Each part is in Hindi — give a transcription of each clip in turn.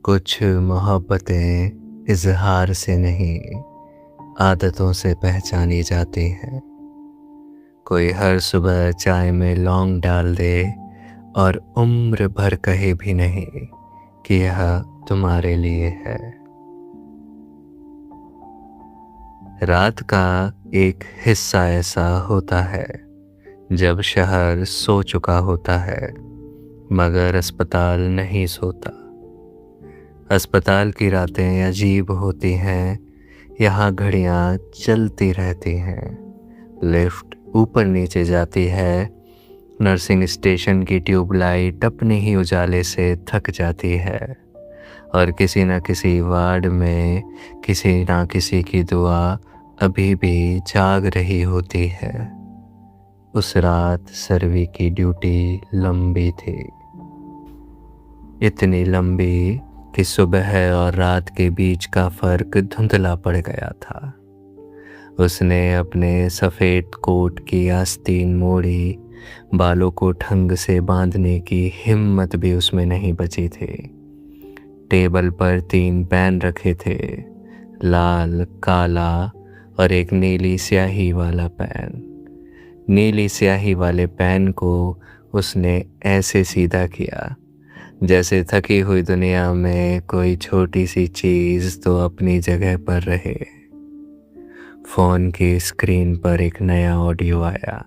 कुछ मोहब्बतें इजहार से नहीं, आदतों से पहचानी जाती हैं। कोई हर सुबह चाय में लौंग डाल दे और उम्र भर कहे भी नहीं कि यह तुम्हारे लिए है। रात का एक हिस्सा ऐसा होता है जब शहर सो चुका होता है, मगर अस्पताल नहीं सोता। अस्पताल की रातें अजीब होती हैं। यहाँ घड़ियाँ चलती रहती हैं, लिफ्ट ऊपर नीचे जाती है, नर्सिंग स्टेशन की ट्यूबलाइट अपने ही उजाले से थक जाती है, और किसी न किसी वार्ड में किसी न किसी की दुआ अभी भी जाग रही होती है। उस रात सर्वी की ड्यूटी लंबी थी, इतनी लंबी कि सुबह और रात के बीच का फर्क धुंधला पड़ गया था। उसने अपने सफ़ेद कोट की आस्तीन मोड़ी, बालों को ढंग से बांधने की हिम्मत भी उसमें नहीं बची थी। टेबल पर 3 पेन रखे थे, लाल, काला और एक नीली स्याही वाला पेन। नीली स्याही वाले पेन को उसने ऐसे सीधा किया जैसे थकी हुई दुनिया में कोई छोटी सी चीज़ तो अपनी जगह पर रहे। फ़ोन की स्क्रीन पर एक नया ऑडियो आया।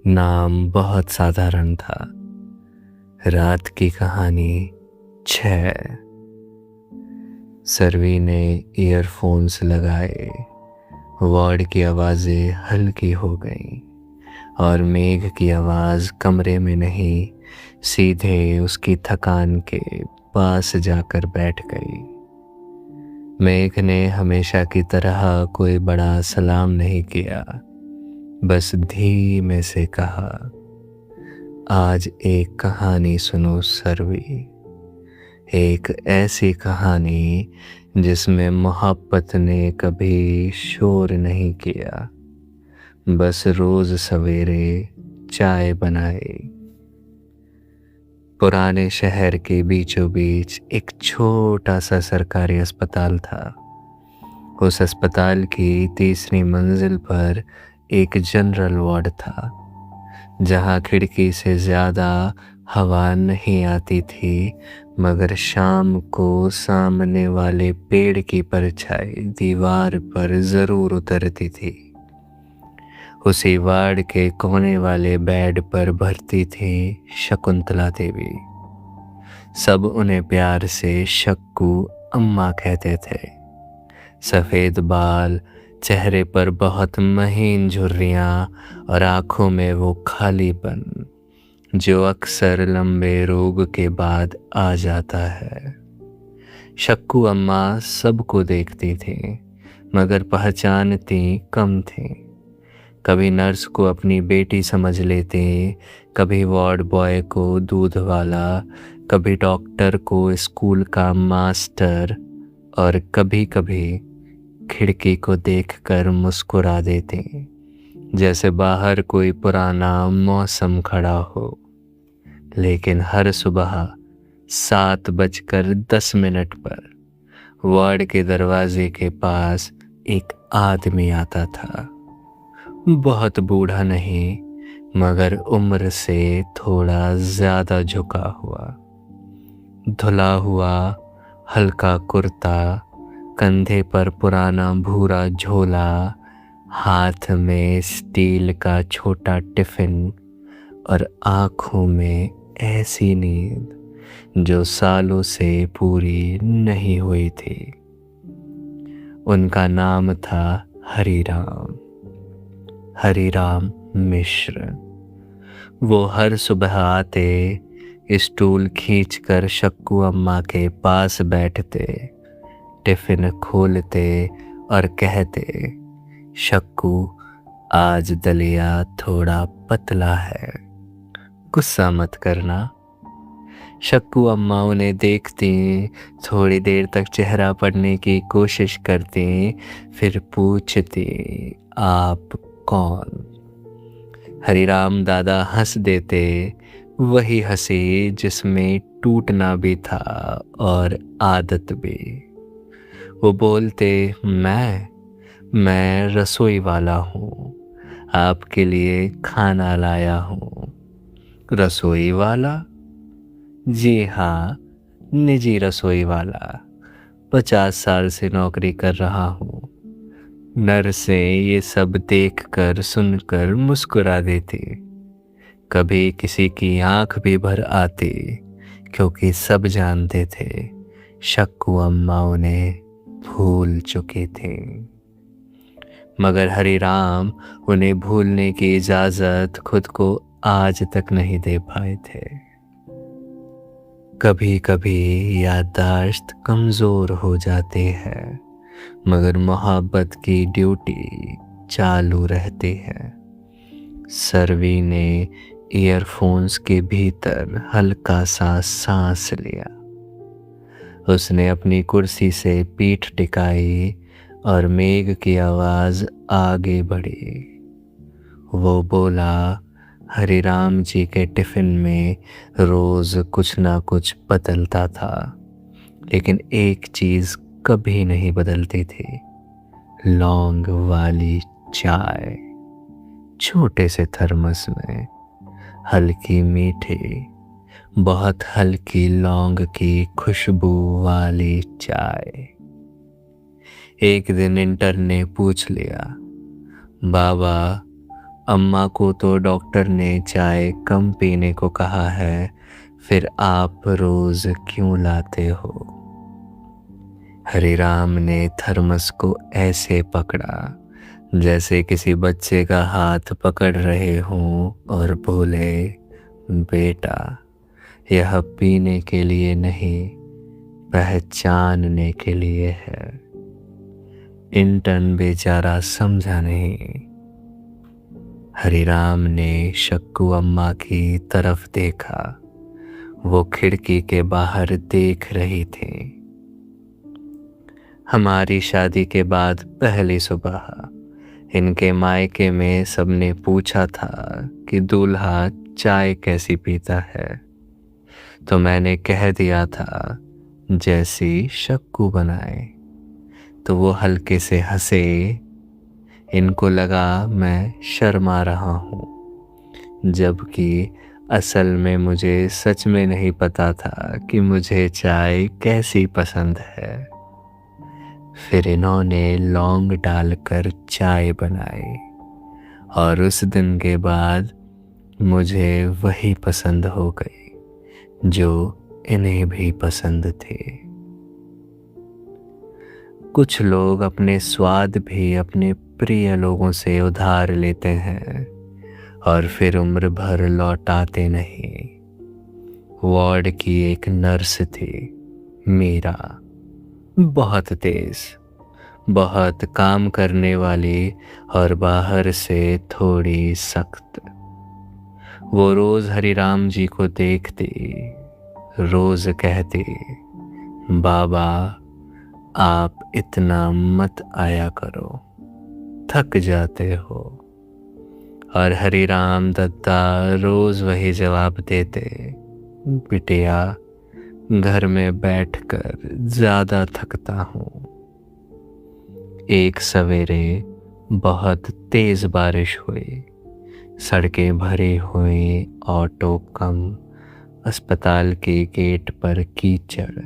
नाम बहुत साधारण था, रात की कहानी 6। सर्वी ने ईयरफोन्स लगाए, वार्ड की आवाज़ें हल्की हो गईं और मेघ की आवाज़ कमरे में नहीं, सीधे उसकी थकान के पास जाकर बैठ गई। मेघ ने हमेशा की तरह कोई बड़ा सलाम नहीं किया, बस धीमे से कहा, आज एक कहानी सुनो सर्वी। एक ऐसी कहानी जिसमें मोहब्बत ने कभी शोर नहीं किया, बस रोज सवेरे चाय बनाई। पुराने शहर के बीचों बीच एक छोटा सा सरकारी अस्पताल था। उस अस्पताल की तीसरी मंजिल पर एक जनरल वार्ड था, जहाँ खिड़की से ज़्यादा हवा नहीं आती थी, मगर शाम को सामने वाले पेड़ की परछाई दीवार पर ज़रूर उतरती थी। उसी वार्ड के कोने वाले बेड पर भर्ती थी शकुंतला देवी। सब उन्हें प्यार से शक्कू अम्मा कहते थे। सफ़ेद बाल, चेहरे पर बहुत महीन झुर्रियाँ और आँखों में वो खालीपन जो अक्सर लंबे रोग के बाद आ जाता है। शक्कू अम्मा सबको देखती थी, मगर पहचानती कम थी। कभी नर्स को अपनी बेटी समझ लेते, कभी वार्ड बॉय को दूध वाला, कभी डॉक्टर को स्कूल का मास्टर, और कभी कभी खिड़की को देखकर मुस्कुरा देते, जैसे बाहर कोई पुराना मौसम खड़ा हो। लेकिन हर सुबह 7:10 पर वार्ड के दरवाजे के पास एक आदमी आता था। बहुत बूढ़ा नहीं, मगर उम्र से थोड़ा ज़्यादा झुका हुआ। धुला हुआ हल्का कुर्ता, कंधे पर पुराना भूरा झोला, हाथ में स्टील का छोटा टिफ़िन और आँखों में ऐसी नींद जो सालों से पूरी नहीं हुई थी। उनका नाम था हरिराम, हरिराम मिश्र। वो हर सुबह आते, स्टूल खींचकर शक्कू अम्मा के पास बैठते, टिफ़िन खोलते और कहते, शक्कू आज दलिया थोड़ा पतला है, गुस्सा मत करना। शक्कू अम्मा उन्हें देखती, थोड़ी देर तक चेहरा पढ़ने की कोशिश करती, फिर पूछती, आप कौन? हरिराम दादा हंस देते, वही हंसी जिसमें टूटना भी था और आदत भी। वो बोलते, मैं रसोई वाला हूँ, आपके लिए खाना लाया हूँ। रसोई वाला? जी हाँ, निजी रसोई वाला। 50 साल से नौकरी कर रहा हूँ। नर्सें ये सब देखकर सुनकर मुस्कुरा देती। कभी किसी की आंख भी भर आती, क्योंकि सब जानते थे शक्कू अम्मा उन्हें भूल चुके थे। मगर हरिराम उन्हें भूलने की इजाजत खुद को आज तक नहीं दे पाए थे। कभी कभी याददाश्त कमजोर हो जाती है, मगर मोहब्बत की ड्यूटी चालू रहती है। सरवी ने ईयरफोन्स के भीतर हल्का सा सांस लिया। उसने अपनी कुर्सी से पीठ टिकाई और मेघ की आवाज आगे बढ़ी। वो बोला, हरिराम जी के टिफिन में रोज कुछ ना कुछ बदलता था, लेकिन एक चीज कभी नहीं बदलती थी, लौंग वाली चाय। छोटे से थर्मस में हल्की मीठी, बहुत हल्की लौंग की खुशबू वाली चाय। एक दिन इंटर ने पूछ लिया, बाबा, अम्मा को तो डॉक्टर ने चाय कम पीने को कहा है, फिर आप रोज क्यों लाते हो? हरिराम ने थर्मस को ऐसे पकड़ा जैसे किसी बच्चे का हाथ पकड़ रहे हों और बोले, बेटा, यह पीने के लिए नहीं, पहचानने के लिए है। इंटर्न बेचारा समझा नहीं। हरिराम ने शक्कू अम्मा की तरफ देखा। वो खिड़की के बाहर देख रही थी। हमारी शादी के बाद पहली सुबह इनके मायके में सबने पूछा था कि दूल्हा चाय कैसी पीता है, तो मैंने कह दिया था जैसी शक्कू बनाए। तो वो हल्के से हंसे। इनको लगा मैं शर्मा रहा हूँ, जबकि असल में मुझे सच में नहीं पता था कि मुझे चाय कैसी पसंद है। फिर इन्होंने लौंग डालकर चाय बनाई और उस दिन के बाद मुझे वही पसंद हो गई जो इन्हें भी पसंद थी। कुछ लोग अपने स्वाद भी अपने प्रिय लोगों से उधार लेते हैं और फिर उम्र भर लौटाते नहीं। वार्ड की एक नर्स थी, मीरा, बहुत तेज, बहुत काम करने वाली और बाहर से थोड़ी सख्त। वो रोज हरिराम जी को देखती, रोज कहती, बाबा, आप इतना मत आया करो, थक जाते हो। और हरिराम दत्ता रोज वही जवाब देते, बिटिया, घर में बैठकर ज्यादा थकता हूँ। एक सवेरे बहुत तेज बारिश हुई। सड़कें भरी हुई, ऑटो कम, अस्पताल के गेट पर कीचड़।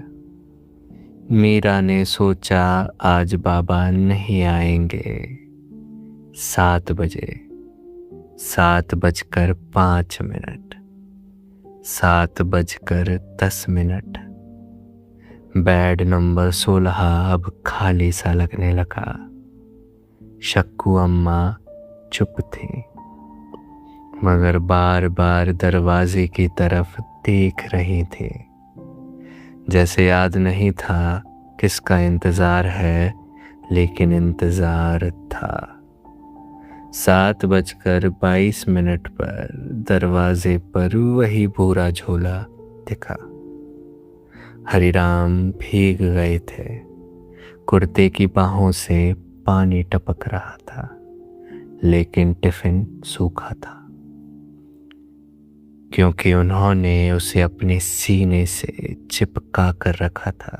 मीरा ने सोचा आज बाबा नहीं आएंगे। 7 बजे, 7:05, 7:10। बेड नंबर 16 अब खाली सा लगने लगा। शक्कू अम्मा चुप थी, मगर बार बार दरवाजे की तरफ देख रही थी, जैसे याद नहीं था किसका इंतजार है, लेकिन इंतजार था। 7:22 पर दरवाजे पर वही भूरा झोला दिखा। हरिराम भीग गए थे। कुर्ते की बाहों से पानी टपक रहा था, लेकिन टिफिन सूखा था। क्योंकि उन्होंने उसे अपने सीने से चिपका कर रखा था।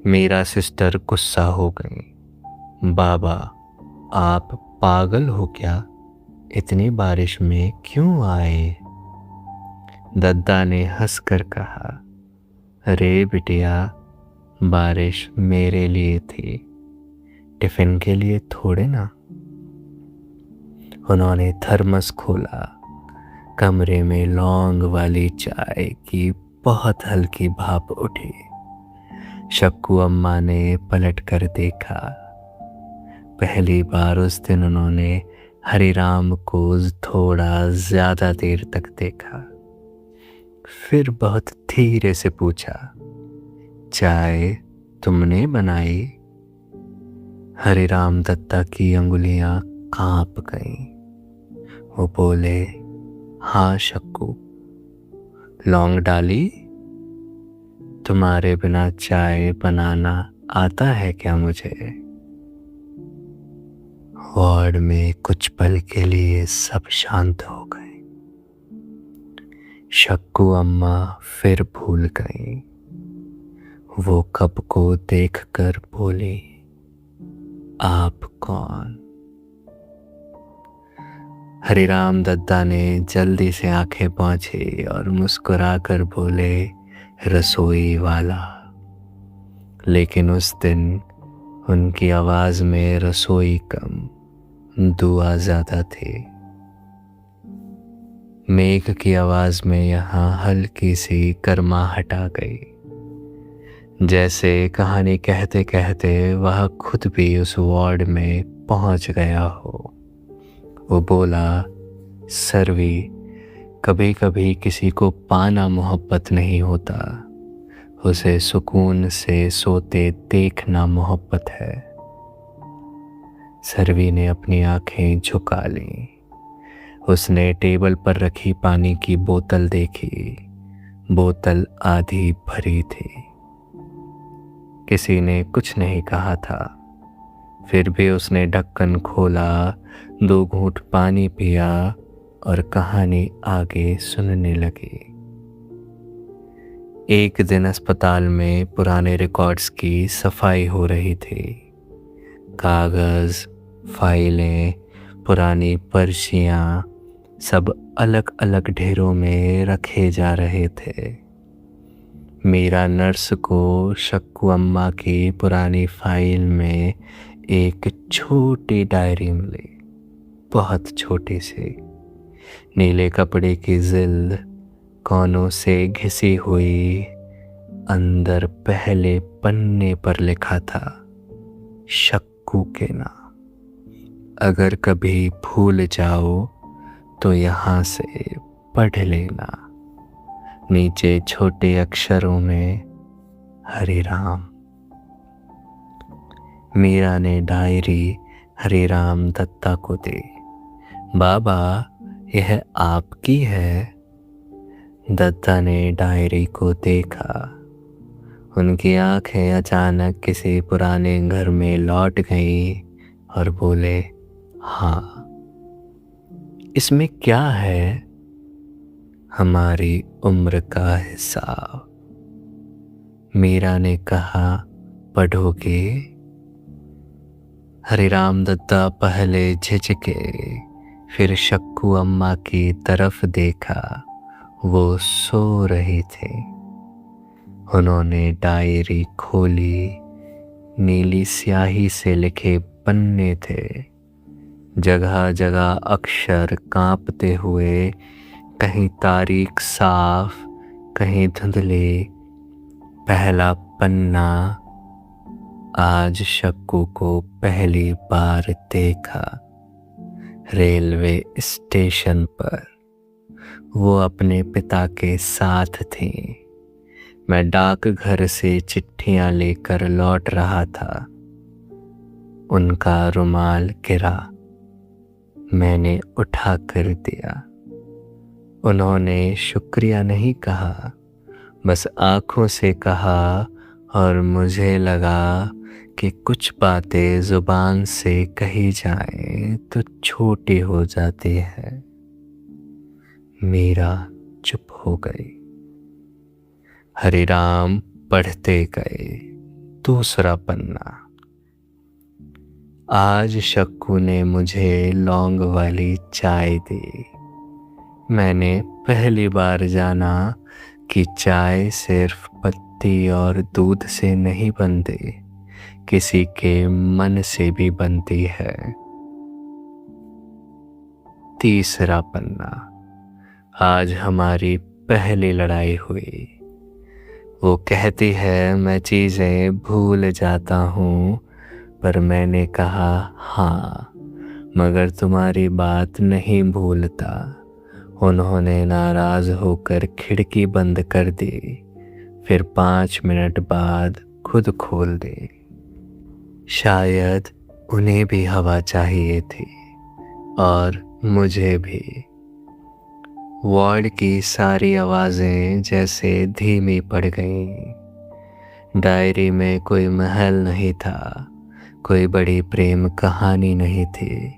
मेरा सिस्टर गुस्सा हो गई। बाबा, आप पागल हो क्या? इतनी बारिश में क्यों आए? दद्दा ने हंसकर कहा, अरे बिटिया, बारिश मेरे लिए थी, टिफिन के लिए थोड़े ना। उन्होंने थर्मस खोला। कमरे में लौंग वाली चाय की बहुत हल्की भाप उठी। शक्कू अम्मा ने पलट कर देखा। पहली बार उस दिन उन्होंने हरिराम को थोड़ा ज्यादा देर तक देखा। फिर बहुत धीरे से पूछा, चाय तुमने बनाई? हरिराम दत्ता की अंगुलियां कांप गईं। वो बोले, हाँ शक्कू। लौंग डाली? तुम्हारे बिना चाय बनाना आता है क्या मुझे? वार्ड में कुछ पल के लिए सब शांत हो गए। शक्कू अम्मा फिर भूल गई। वो कप को देखकर बोली, आप कौन? हरिराम दद्दा ने जल्दी से आंखें पोंछी और मुस्कुराकर बोले, रसोई वाला। लेकिन उस दिन उनकी आवाज में रसोई कम, दुआ ज्यादा थी। मेघ की आवाज में यहाँ हल्की सी गर्माहट आ गई, जैसे कहानी कहते कहते वह खुद भी उस वार्ड में पहुंच गया हो। वो बोला, सर्वी, कभी कभी किसी को पाना मोहब्बत नहीं होता, उसे सुकून से सोते देखना मोहब्बत है। सर्वी ने अपनी आंखें झुका लीं। उसने टेबल पर रखी पानी की बोतल देखी। बोतल आधी भरी थी। किसी ने कुछ नहीं कहा था। फिर भी उसने ढक्कन खोला, 2 घूंट पानी पिया और कहानी आगे सुनने लगी। एक दिन अस्पताल में पुराने रिकॉर्ड्स की सफाई हो रही थी। कागज, फाइलें, पुरानी पर्चियां सब अलग अलग ढेरों में रखे जा रहे थे। मीरा नर्स को शक्कू अम्मा की पुरानी फाइल में एक छोटी डायरी मिली, बहुत छोटी सी, नीले कपड़े की जिल्द, कोनों से घिसी हुई। अंदर पहले पन्ने पर लिखा था, शक्कू के नाम। अगर कभी भूल जाओ तो यहाँ से पढ़ लेना। नीचे छोटे अक्षरों में, हरिराम। मीरा ने डायरी हरिराम दत्ता को दी। बाबा, यह आपकी है? दत्ता ने डायरी को देखा। उनकी आंखें अचानक किसी पुराने घर में लौट गई और बोले, हाँ। इसमें क्या है? हमारी उम्र का हिसाब। मीरा ने कहा, पढ़ोगे? हरिराम दत्ता पहले झिझके, फिर शक्कू अम्मा की तरफ देखा। वो सो रही थी। उन्होंने डायरी खोली। नीली स्याही से लिखे पन्ने थे। जगह जगह अक्षर कांपते हुए, कहीं तारीख साफ, कहीं धुंधले। पहला पन्ना, आज शक्कू को पहली बार देखा, रेलवे स्टेशन पर। वो अपने पिता के साथ थी। मैं डाकघर से चिट्ठियां लेकर लौट रहा था। उनका रुमाल गिरा। मैंने उठा कर दिया। उन्होंने शुक्रिया नहीं कहा, बस आंखों से कहा, और मुझे लगा कि कुछ बातें जुबान से कही जाएं तो छोटी हो जाती है। मीरा चुप हो गई। हरि राम पढ़ते गए। दूसरा पन्ना। आज शक्कू ने मुझे लौंग वाली चाय दी। मैंने पहली बार जाना कि चाय सिर्फ पत्ती और दूध से नहीं बनती, किसी के मन से भी बनती है। तीसरा पन्ना। आज हमारी पहली लड़ाई हुई। वो कहती है मैं चीज़ें भूल जाता हूँ, पर मैंने कहा हाँ, मगर तुम्हारी बात नहीं भूलता। उन्होंने नाराज होकर खिड़की बंद कर दी, फिर 5 मिनट बाद खुद खोल दी। शायद उन्हें भी हवा चाहिए थी और मुझे भी। वार्ड की सारी आवाज़ें जैसे धीमी पड़ गईं। डायरी में कोई महल नहीं था, कोई बड़ी प्रेम कहानी नहीं थी,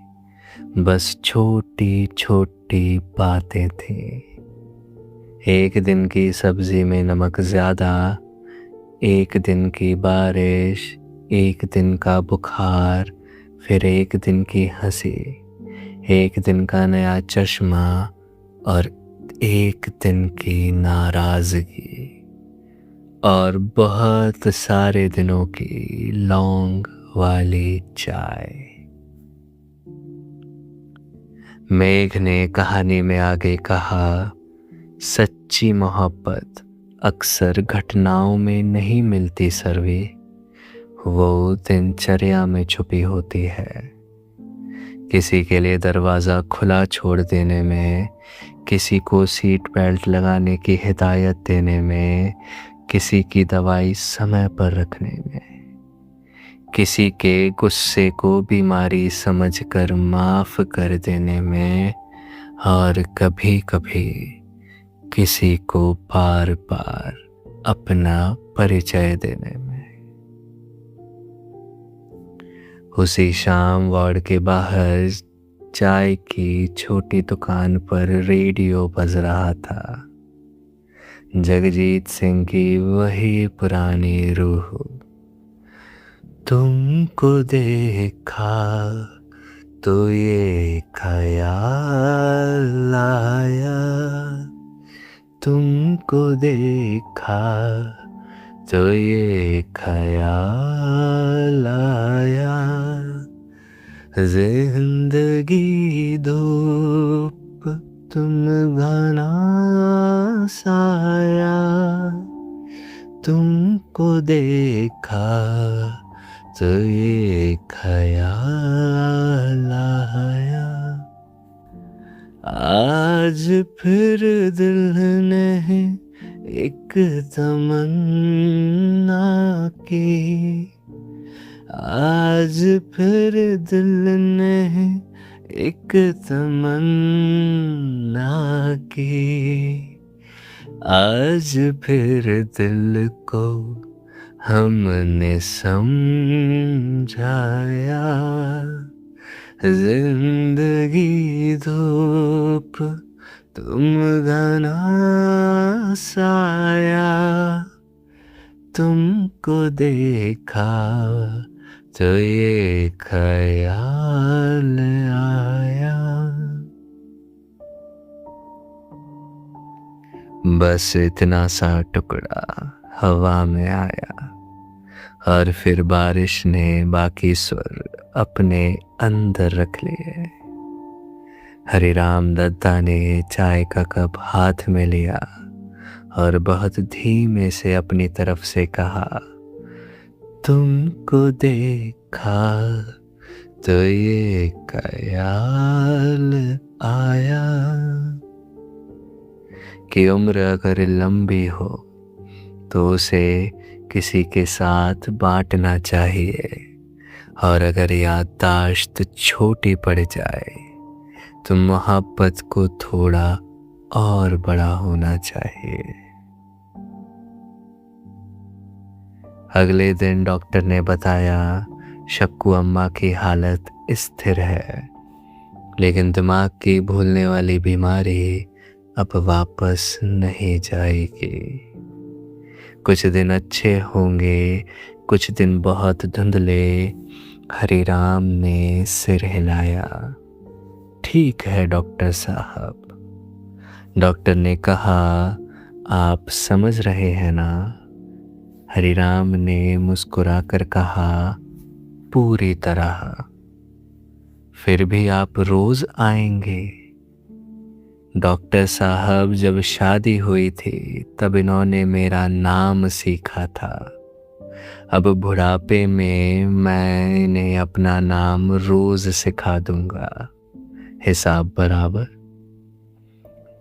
बस छोटी छोटी बातें थी। एक दिन की सब्जी में नमक ज़्यादा, एक दिन की बारिश, एक दिन का बुखार, फिर एक दिन की हंसी, एक दिन का नया चश्मा और एक दिन की नाराज़गी, और बहुत सारे दिनों की लौंग वाली चाय। मेघ ने कहानी में आगे कहा, सच्ची मोहब्बत अक्सर घटनाओं में नहीं मिलती सर्वी, वो दिनचर्या में छुपी होती है। किसी के लिए दरवाज़ा खुला छोड़ देने में, किसी को सीट बेल्ट लगाने की हिदायत देने में, किसी की दवाई समय पर रखने में, किसी के गुस्से को बीमारी समझकर माफ़ कर देने में, और कभी कभी किसी को बार बार अपना परिचय देने में। उसी शाम वार्ड के बाहर चाय की छोटी दुकान पर रेडियो बज रहा था। जगजीत सिंह की वही पुरानी रूह। तुमको देखा तो ये ख्याल आया, तुमको देखा तो ये ख्याल आया, जिंदगी धूप तुम घना साया, तुमको देखा तो ये ख्याल आया। आज फिर दिल ने एक तमन्ना की, आज फिर दिल ने एक तमन्ना की, आज फिर दिल को हमने समझाया, जिंदगी धूप तुम घना साया, तुमको देखा तो ये ख्याल आया। बस इतना सा टुकड़ा हवा में आया, और फिर बारिश ने बाकी स्वर अपने अंदर रख लिए। हरिराम दत्ता ने चाय का कप हाथ में लिया और बहुत धीमे से अपनी तरफ से कहा, तुमको देखा तो ये ख्याल आया कि उम्र अगर लंबी हो तो उसे किसी के साथ बांटना चाहिए, और अगर याददाश्त छोटी पड़ जाए तो मोहब्बत को थोड़ा और बड़ा होना चाहिए। अगले दिन डॉक्टर ने बताया, शक्कू अम्मा की हालत स्थिर है, लेकिन दिमाग की भूलने वाली बीमारी अब वापस नहीं जाएगी। कुछ दिन अच्छे होंगे, कुछ दिन बहुत धुंधले। हरिराम ने सिर हिलाया। ठीक है डॉक्टर साहब। डॉक्टर ने कहा, आप समझ रहे हैं ना? हरिराम ने मुस्कुराकर कहा, पूरी तरह। फिर भी आप रोज आएंगे? डॉक्टर साहब, जब शादी हुई थी तब इन्होंने मेरा नाम सीखा था। अब बुढ़ापे में मैं इन्हें अपना नाम रोज सिखा दूंगा, हिसाब बराबर।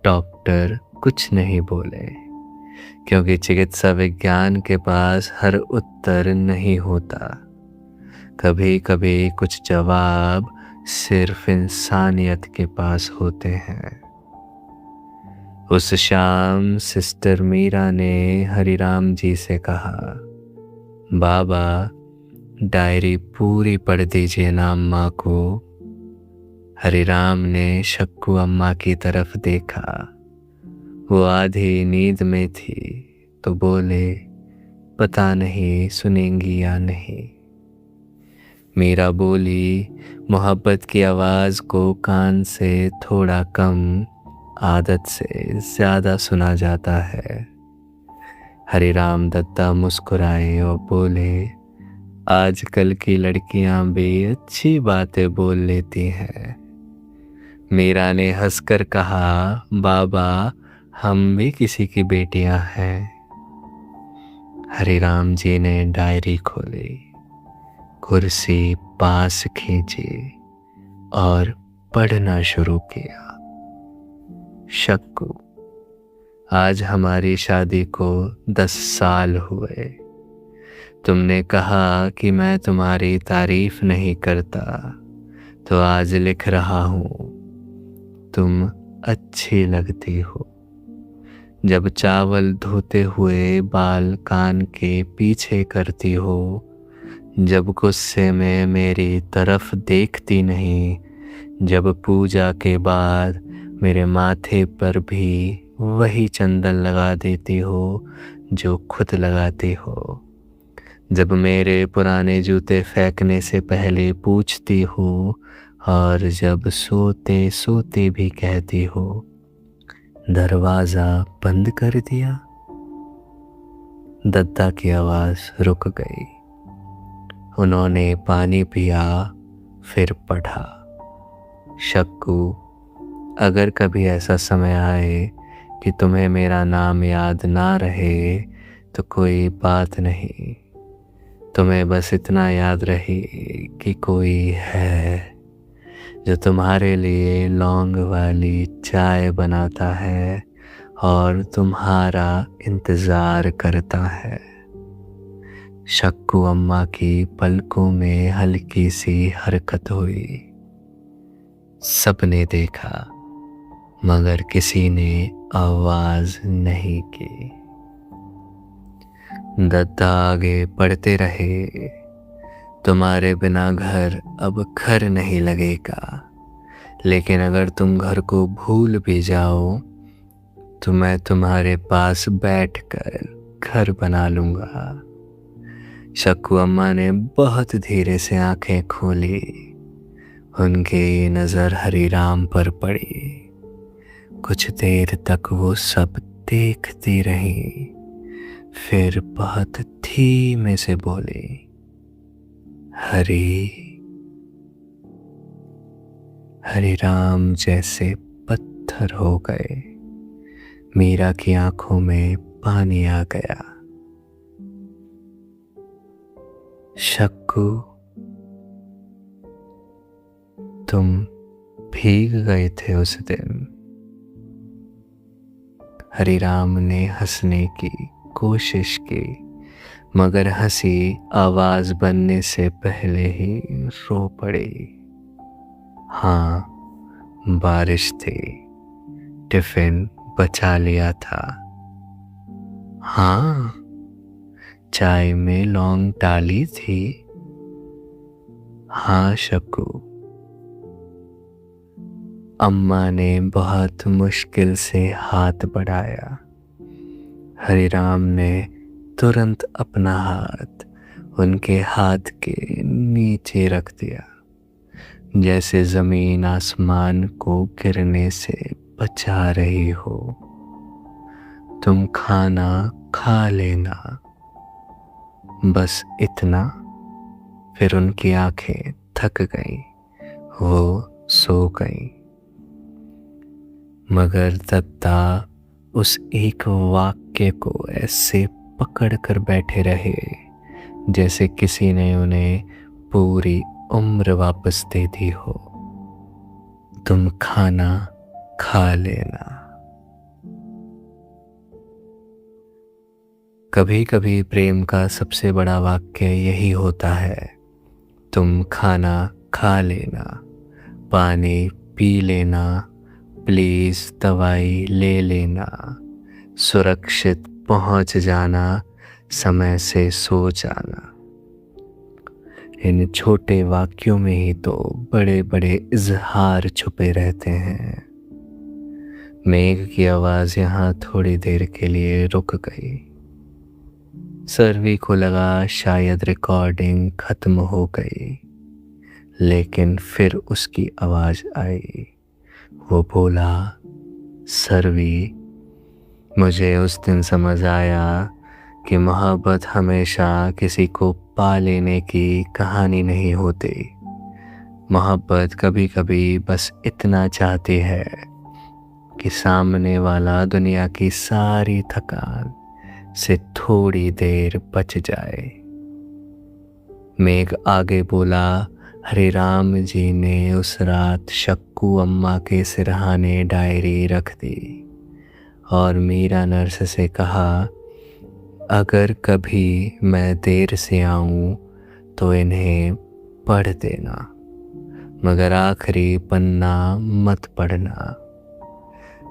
डॉक्टर कुछ नहीं बोले, क्योंकि चिकित्सा विज्ञान के पास हर उत्तर नहीं होता। कभी कभी कुछ जवाब सिर्फ इंसानियत के पास होते हैं। उस शाम सिस्टर मीरा ने हरिराम जी से कहा, बाबा डायरी पूरी पढ़ दीजिए ना अम्मा को। हरिराम ने शक्कू अम्मा की तरफ देखा। वो आधी नींद में थी तो बोले, पता नहीं सुनेंगी या नहीं। मीरा बोली, मोहब्बत की आवाज़ को कान से थोड़ा कम, आदत से ज़्यादा सुना जाता है। हरिराम दत्ता मुस्कुराए और बोले, आजकल की लड़कियां भी अच्छी बातें बोल लेती हैं। मीरा ने हंसकर कहा, बाबा हम भी किसी की बेटियां हैं। हरिराम जी ने डायरी खोली, कुर्सी पास खींची और पढ़ना शुरू किया। शक्कू, आज हमारी शादी को 10 साल हुए। तुमने कहा कि मैं तुम्हारी तारीफ नहीं करता, तो आज लिख रहा हूँ, तुम अच्छी लगती हो। जब चावल धोते हुए बाल कान के पीछे करती हो, जब गुस्से में मेरी तरफ देखती नहीं, जब पूजा के बाद मेरे माथे पर भी वही चंदन लगा देती हो जो खुद लगाती हो, जब मेरे पुराने जूते फेंकने से पहले पूछती हो, और जब सोते सोते भी कहती हो, दरवाजा बंद कर दिया। दद्दा की आवाज रुक गई। उन्होंने पानी पिया, फिर पढ़ा, शक्कू, अगर कभी ऐसा समय आए कि तुम्हें मेरा नाम याद ना रहे तो कोई बात नहीं। तुम्हें बस इतना याद रहे कि कोई है जो तुम्हारे लिए लौंग वाली चाय बनाता है और तुम्हारा इंतज़ार करता है। शक्कू अम्मा की पलकों में हल्की सी हरकत हुई। सबने देखा, मगर किसी ने आवाज नहीं की। दद्दा आगे पढ़ते रहे, तुम्हारे बिना घर अब घर नहीं लगेगा, लेकिन अगर तुम घर को भूल भी जाओ तो मैं तुम्हारे पास बैठकर घर बना लूंगा। शक्कू अम्मा ने बहुत धीरे से आंखें खोली। उनकी नजर हरिराम पर पड़ी। कुछ देर तक वो सब देखती रही, फिर बहुत धीमे से बोली, हरिराम जैसे पत्थर हो गए। मीरा की आंखों में पानी आ गया। शक्कू, तुम भीग गए थे उस दिन। हरिराम ने हंसने की कोशिश की, मगर हंसी आवाज बनने से पहले ही रो पड़ी। हाँ, बारिश थी, टिफिन बचा लिया था। हाँ, चाय में लौंग डाली थी। हाँ शक्कू, अम्मा ने बहुत मुश्किल से हाथ बढ़ाया। हरिराम ने तुरंत अपना हाथ उनके हाथ के नीचे रख दिया, जैसे जमीन आसमान को गिरने से बचा रही हो। तुम खाना खा लेना, बस इतना। फिर उनकी आंखें थक गईं, वो सो गईं। मगर दत्ता उस एक वाक्य को ऐसे पकड़ कर बैठे रहे जैसे किसी ने उन्हें पूरी उम्र वापस दे दी हो। तुम खाना खा लेना। कभी कभी प्रेम का सबसे बड़ा वाक्य यही होता है, तुम खाना खा लेना, पानी पी लेना, प्लीज दवाई ले लेना, सुरक्षित पहुंच जाना, समय से सो जाना। इन छोटे वाक्यों में ही तो बड़े बड़े इजहार छुपे रहते हैं। मेघ की आवाज यहाँ थोड़ी देर के लिए रुक गई। सर्वी को लगा शायद रिकॉर्डिंग खत्म हो गई, लेकिन फिर उसकी आवाज आई। वो बोला, सर्वी, मुझे उस दिन समझ आया कि मोहब्बत हमेशा किसी को पा लेने की कहानी नहीं होती। मोहब्बत कभी कभी बस इतना चाहती है कि सामने वाला दुनिया की सारी थकान से थोड़ी देर बच जाए। मेघ आगे बोला, हरिराम जी ने उस रात शक्कू अम्मा के सिरहाने डायरी रख दी और मीरा नर्स से कहा, अगर कभी मैं देर से आऊं तो इन्हें पढ़ देना, मगर आखिरी पन्ना मत पढ़ना।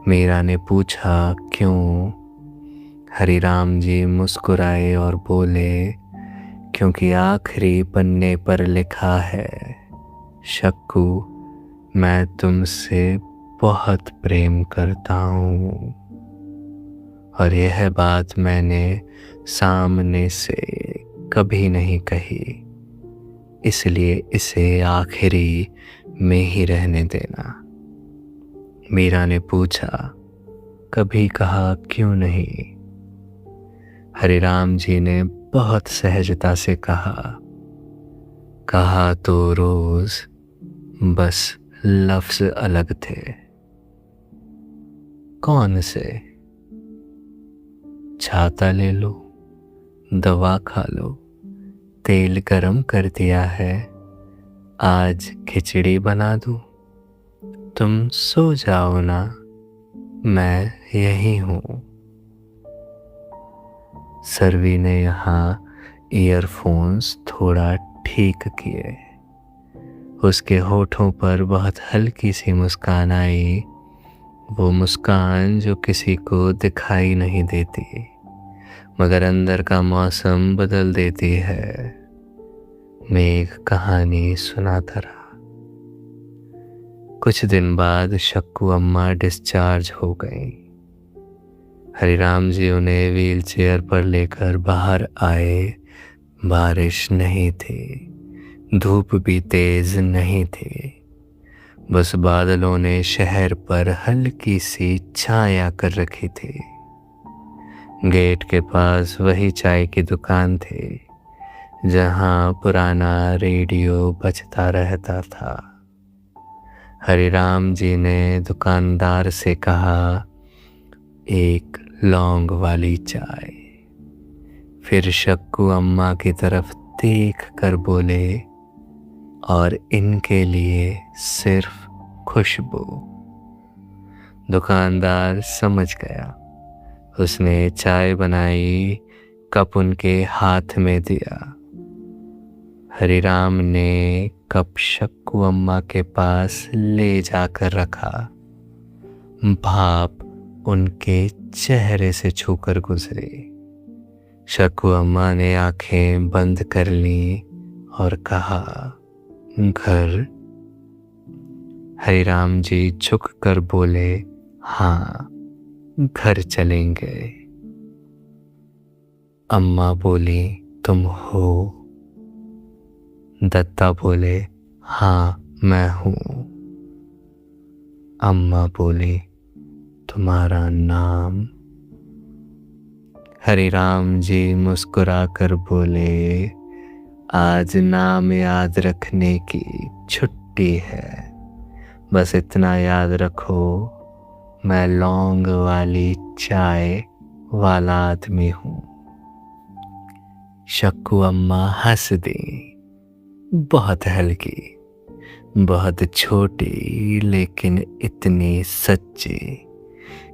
मीरा ने पूछा, क्यों? हरिराम जी मुस्कुराए और बोले, क्योंकि आखिरी पन्ने पर लिखा है, शक्कू, मैं तुमसे बहुत प्रेम करता हूँ। और यह बात मैंने सामने से कभी नहीं कही, इसलिए इसे आखिरी में ही रहने देना। मीरा ने पूछा, कभी कहा क्यों नहीं? हरिराम जी ने बहुत सहजता से कहा तो रोज, बस लफ्ज अलग थे। कौन से? छाता ले लो, दवा खा लो, तेल गरम कर दिया है, आज खिचड़ी बना दूं, तुम सो जाओ ना, मैं यही हूं। सर्वी ने यहाँ ईयरफोन्स थोड़ा ठीक किए। उसके होठों पर बहुत हल्की सी मुस्कान आई, वो मुस्कान जो किसी को दिखाई नहीं देती मगर अंदर का मौसम बदल देती है। मेघ कहानी सुनाता रहा। कुछ दिन बाद शक्कू अम्मा डिस्चार्ज हो गई। हरिराम जी उन्हें व्हील चेयर पर लेकर बाहर आए। बारिश नहीं थी, धूप भी तेज नहीं थी, बस बादलों ने शहर पर हल्की सी छाया कर रखी थी। गेट के पास वही चाय की दुकान थी जहां पुराना रेडियो बजता रहता था। हरिराम जी ने दुकानदार से कहा, एक लौंग वाली चाय। फिर शक्कू अम्मा की तरफ देख कर बोले, और इनके लिए सिर्फ खुशबू। दुकानदार समझ गया। उसने चाय बनाई, कप उनके हाथ में दिया। हरिराम ने कप शक्कू अम्मा के पास ले जाकर रखा। भाप उनके चेहरे से छूकर गुजरी। शक्कू अम्मा ने आंखें बंद कर लीं और कहा, घर? हरिराम जी झुक कर बोले, हाँ, घर चलेंगे। अम्मा बोली, तुम हो? दत्ता बोले, हाँ, मैं हूँ। अम्मा बोली, तुम्हारा नाम? हरिराम जी मुस्कुराकर बोले, आज नाम याद रखने की छुट्टी है। बस इतना याद रखो, मैं लौंग वाली चाय वाला आदमी हूँ। शक्कू अम्मा हंस दी, बहुत हल्की, बहुत छोटी, लेकिन इतनी सच्ची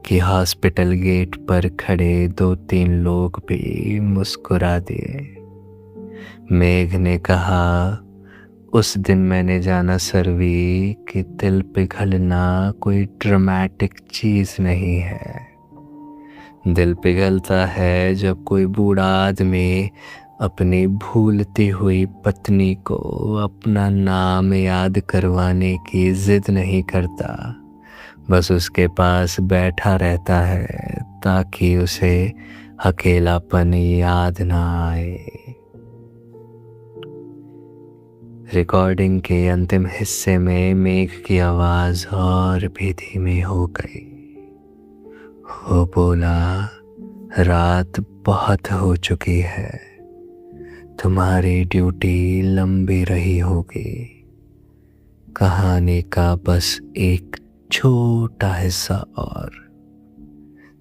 कि हॉस्पिटल गेट पर खड़े 2-3 लोग भी मुस्कुरा दिए। मेघ ने कहा, उस दिन मैंने जाना सरवी कि दिल पिघलना कोई ड्रामेटिक चीज नहीं है। दिल पिघलता है जब कोई बूढ़ा आदमी अपनी भूलती हुई पत्नी को अपना नाम याद करवाने की जिद नहीं करता, बस उसके पास बैठा रहता है ताकि उसे अकेलापन याद ना आए। रिकॉर्डिंग के अंतिम हिस्से में मेघ की आवाज और भी धीमी हो गई। वो बोला, रात बहुत हो चुकी है, तुम्हारी ड्यूटी लंबी रही होगी। कहानी का बस एक छोटा हिस्सा और।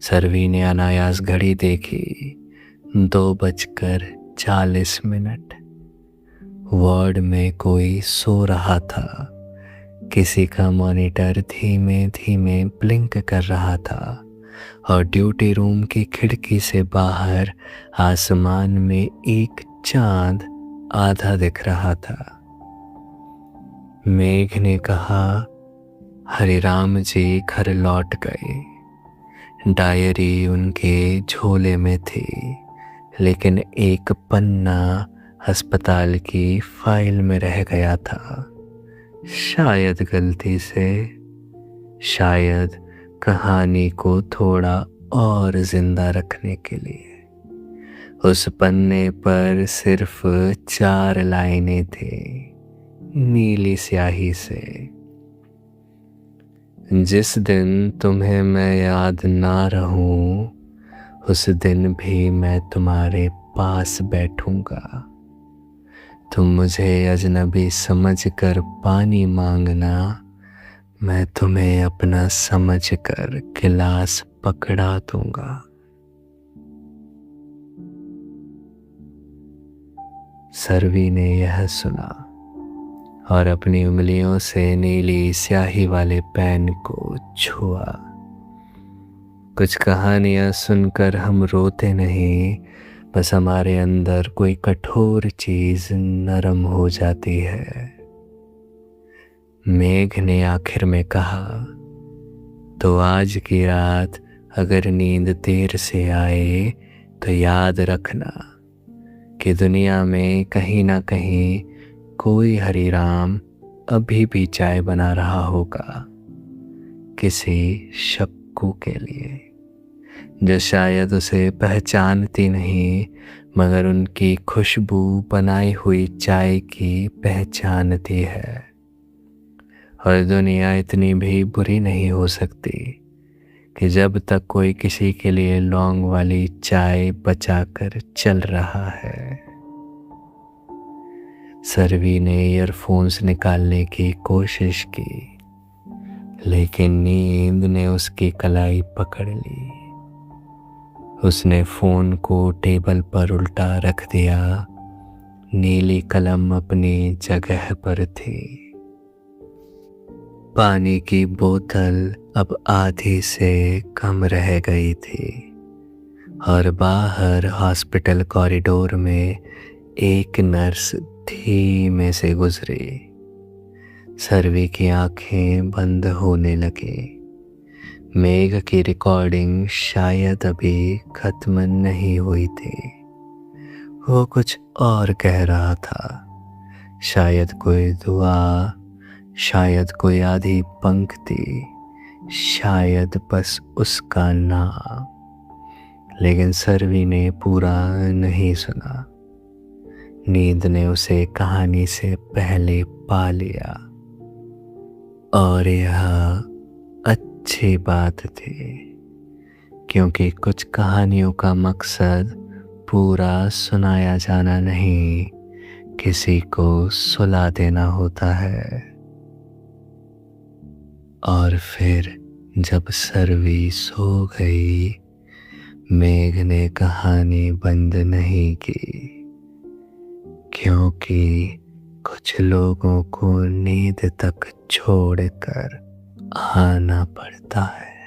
सरवी ने अनायास घड़ी देखी, 2:40। वार्ड में कोई सो रहा था। किसी का मॉनिटर धीमे धीमे ब्लिंक कर रहा था और ड्यूटी रूम की खिड़की से बाहर आसमान में एक चांद आधा दिख रहा था। मेघ ने कहा, हरिराम जी घर लौट गए। डायरी उनके झोले में थी, लेकिन एक पन्ना अस्पताल की फाइल में रह गया था। शायद गलती से, शायद कहानी को थोड़ा और जिंदा रखने के लिए। उस पन्ने पर सिर्फ 4 लाइनें थी, नीली स्याही से। जिस दिन तुम्हें मैं याद ना रहूं, उस दिन भी मैं तुम्हारे पास बैठूंगा। तुम मुझे अजनबी समझकर पानी मांगना, मैं तुम्हें अपना समझकर गिलास पकड़ा दूंगा। सरवी ने यह सुना और अपनी उंगलियों से नीली स्याही वाले पेन को छुआ। कुछ कहानियां सुनकर हम रोते नहीं, बस हमारे अंदर कोई कठोर चीज नरम हो जाती है। मेघ ने आखिर में कहा, तो आज की रात अगर नींद देर से आए तो याद रखना कि दुनिया में कहीं ना कहीं कोई हरिराम अभी भी चाय बना रहा होगा, किसी शक्कू के लिए, जो शायद उसे पहचानती नहीं, मगर उनकी खुशबू बनाई हुई चाय की पहचानती है। और दुनिया इतनी भी बुरी नहीं हो सकती कि जब तक कोई किसी के लिए लौंग वाली चाय बचाकर चल रहा है। सरवी ने ईयरफोन्स निकालने की कोशिश की, लेकिन नींद ने उसकी कलाई पकड़ ली। उसने फोन को टेबल पर उल्टा रख दिया। नीली कलम अपनी जगह पर थी। पानी की बोतल अब आधी से कम रह गई थी और बाहर हॉस्पिटल कॉरिडोर में एक नर्स धीमे से गुजरी। सरवी की आंखें बंद होने लगी। मेघ की रिकॉर्डिंग शायद अभी खत्म नहीं हुई थी। वो कुछ और कह रहा था, शायद कोई दुआ शायद कोई आधी पंक्ति, शायद बस उसका नाम, लेकिन सरवी ने पूरा नहीं सुना। नींद ने उसे कहानी से पहले पा लिया, और यह अच्छी बात थी, क्योंकि कुछ कहानियों का मकसद पूरा सुनाया जाना नहीं, किसी को सुला देना होता है। और फिर जब सरवी सो गई, मेघ ने कहानी बंद नहीं की, क्योंकि कुछ लोगों को नींद तक छोड़कर आना पड़ता है।